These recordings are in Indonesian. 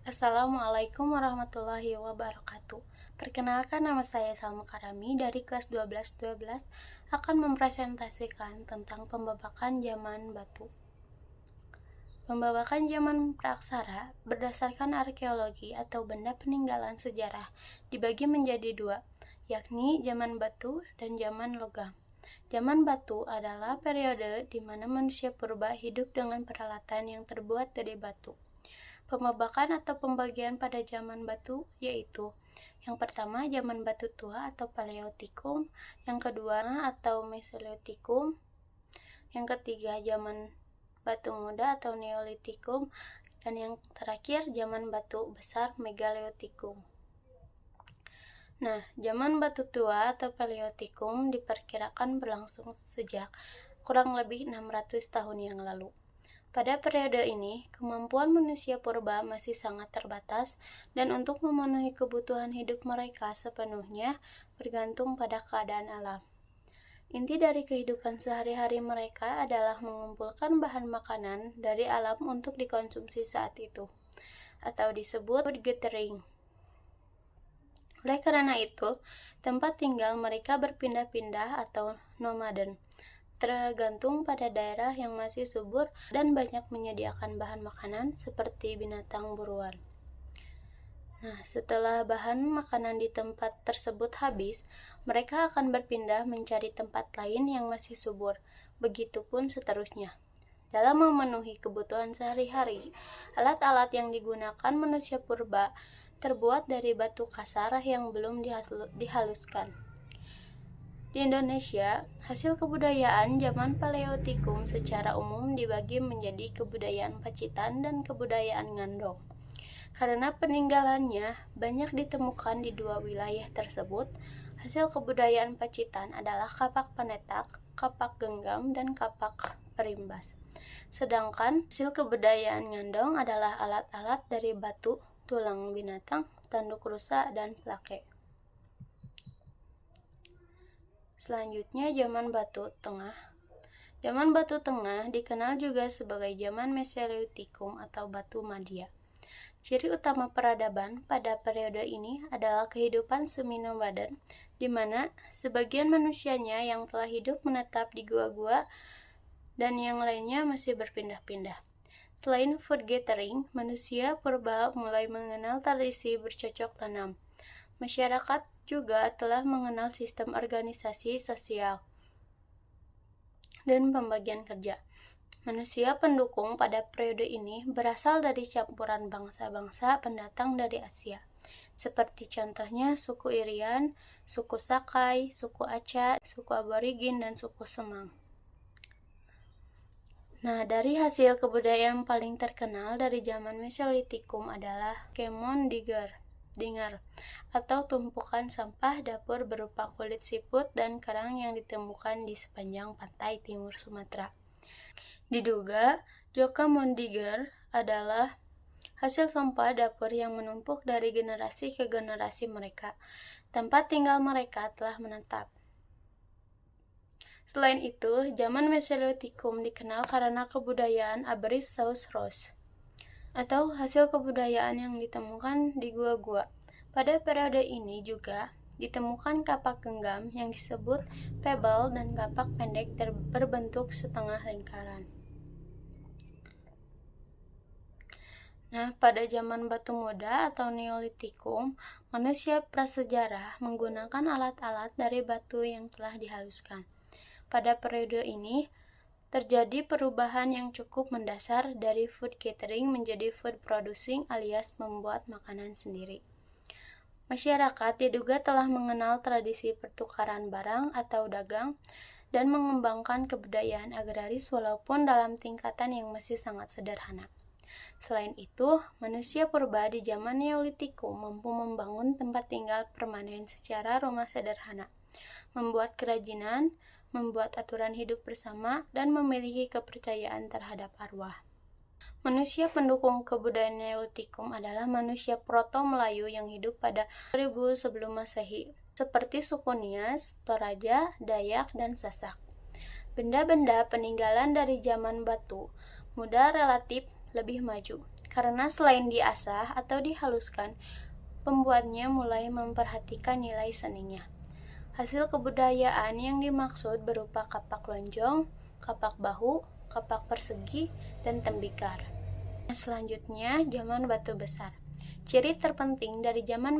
Assalamualaikum warahmatullahi wabarakatuh. Perkenalkan, nama saya Salma Karami dari kelas 12 akan mempresentasikan tentang pembabakan zaman batu. Pembabakan zaman praaksara berdasarkan arkeologi atau benda peninggalan sejarah dibagi menjadi dua, yakni zaman batu dan zaman logam. Zaman batu adalah periode di mana manusia purba hidup dengan peralatan yang terbuat dari batu. Pembabakan atau pembagian pada zaman batu yaitu yang pertama zaman batu tua atau Paleotikum, yang kedua atau Mesolitikum, yang ketiga zaman batu muda atau Neolitikum, dan yang terakhir zaman batu besar Megalitikum. Nah, zaman batu tua atau Paleotikum diperkirakan berlangsung sejak kurang lebih 600 tahun yang lalu. Pada periode ini, kemampuan manusia purba masih sangat terbatas dan untuk memenuhi kebutuhan hidup mereka sepenuhnya bergantung pada keadaan alam. Inti dari kehidupan sehari-hari mereka adalah mengumpulkan bahan makanan dari alam untuk dikonsumsi saat itu, atau disebut food gathering. Oleh karena itu, tempat tinggal mereka berpindah-pindah atau nomaden, tergantung pada daerah yang masih subur dan banyak menyediakan bahan makanan seperti binatang buruan. Nah, setelah bahan makanan di tempat tersebut habis, mereka akan berpindah mencari tempat lain yang masih subur, begitupun seterusnya. Dalam memenuhi kebutuhan sehari-hari, alat-alat yang digunakan manusia purba terbuat dari batu kasar yang belum dihaluskan. Di Indonesia, hasil kebudayaan zaman Paleotikum secara umum dibagi menjadi kebudayaan Pacitan dan kebudayaan Ngandong. Karena peninggalannya banyak ditemukan di dua wilayah tersebut, hasil kebudayaan Pacitan adalah kapak panetak, kapak genggam, dan kapak perimbas. Sedangkan hasil kebudayaan Ngandong adalah alat-alat dari batu, tulang binatang, tanduk rusa, dan plake. Selanjutnya, zaman batu tengah. Zaman batu tengah dikenal juga sebagai zaman Mesolitikum atau batu Madia. Ciri utama peradaban pada periode ini adalah kehidupan semi-nomaden, di mana sebagian manusianya yang telah hidup menetap di gua-gua dan yang lainnya masih berpindah-pindah. Selain food gathering, manusia purba mulai mengenal tradisi bercocok tanam. Masyarakat juga telah mengenal sistem organisasi sosial dan pembagian kerja. Manusia pendukung pada periode ini berasal dari campuran bangsa-bangsa pendatang dari Asia, seperti contohnya suku Irian, suku Sakai, suku Acha, suku Aborigin, dan suku Semang. Nah, dari hasil kebudayaan paling terkenal dari zaman Mesolitikum adalah Kemon Dinger, atau tumpukan sampah dapur berupa kulit siput dan kerang yang ditemukan di sepanjang pantai timur Sumatera. Diduga, Joka Mondiger adalah hasil sampah dapur yang menumpuk dari generasi ke generasi mereka. Tempat tinggal mereka telah menetap. Selain itu, zaman Mesolitikum dikenal karena kebudayaan Aberis Saus-Ros, atau hasil kebudayaan yang ditemukan di gua-gua. Pada periode ini juga ditemukan kapak genggam yang disebut pebble dan kapak pendek berbentuk setengah lingkaran. Nah, pada zaman batu muda atau Neolitikum, manusia prasejarah menggunakan alat-alat dari batu yang telah dihaluskan. Pada periode ini, terjadi perubahan yang cukup mendasar dari food gathering menjadi food producing alias membuat makanan sendiri. Masyarakat diduga telah mengenal tradisi pertukaran barang atau dagang dan mengembangkan kebudayaan agraris walaupun dalam tingkatan yang masih sangat sederhana. Selain itu, manusia purba di zaman Neolitikum mampu membangun tempat tinggal permanen secara rumah sederhana, membuat kerajinan, membuat aturan hidup bersama, dan memiliki kepercayaan terhadap arwah. Manusia pendukung kebudayaan Neolitikum adalah manusia proto-Melayu yang hidup pada 2000 sebelum Masehi, seperti suku Nias, Toraja, Dayak, dan Sasak. Benda-benda peninggalan dari zaman batu muda relatif lebih maju, Karena selain diasah atau dihaluskan, pembuatnya mulai memperhatikan nilai seninya. Hasil kebudayaan yang dimaksud berupa kapak lonjong, kapak bahu, kapak persegi, dan tembikar. Selanjutnya, zaman batu besar. Ciri terpenting dari zaman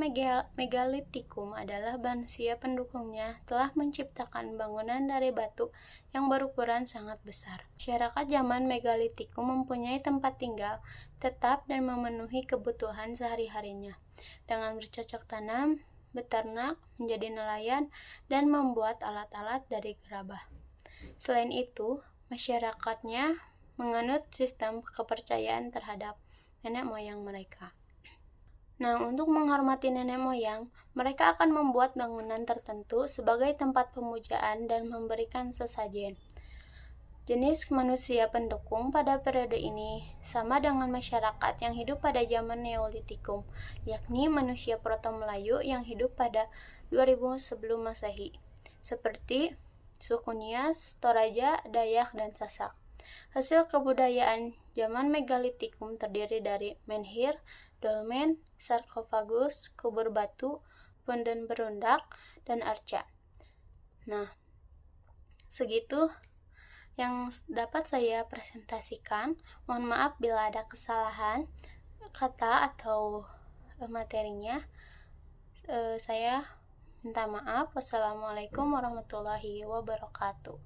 megalitikum adalah manusia pendukungnya telah menciptakan bangunan dari batu yang berukuran sangat besar. Masyarakat zaman megalitikum mempunyai tempat tinggal tetap dan memenuhi kebutuhan sehari-harinya dengan bercocok tanam, beternak, menjadi nelayan, dan membuat alat-alat dari gerabah. Selain itu, masyarakatnya menganut sistem kepercayaan terhadap nenek moyang mereka. Nah, untuk menghormati nenek moyang, mereka akan membuat bangunan tertentu sebagai tempat pemujaan dan memberikan sesajen. Jenis manusia pendukung pada periode ini sama dengan masyarakat yang hidup pada zaman Neolitikum, yakni manusia Proto-Melayu yang hidup pada 2000 sebelum Masehi, seperti suku Nias, Toraja, Dayak, dan Sasak. Hasil kebudayaan zaman megalitikum terdiri dari menhir, dolmen, sarkofagus, kubur batu, punden berundak, dan arca. Nah, segitu yang dapat saya presentasikan. Mohon maaf bila ada kesalahan kata atau materinya. Saya minta maaf. Wassalamualaikum warahmatullahi wabarakatuh.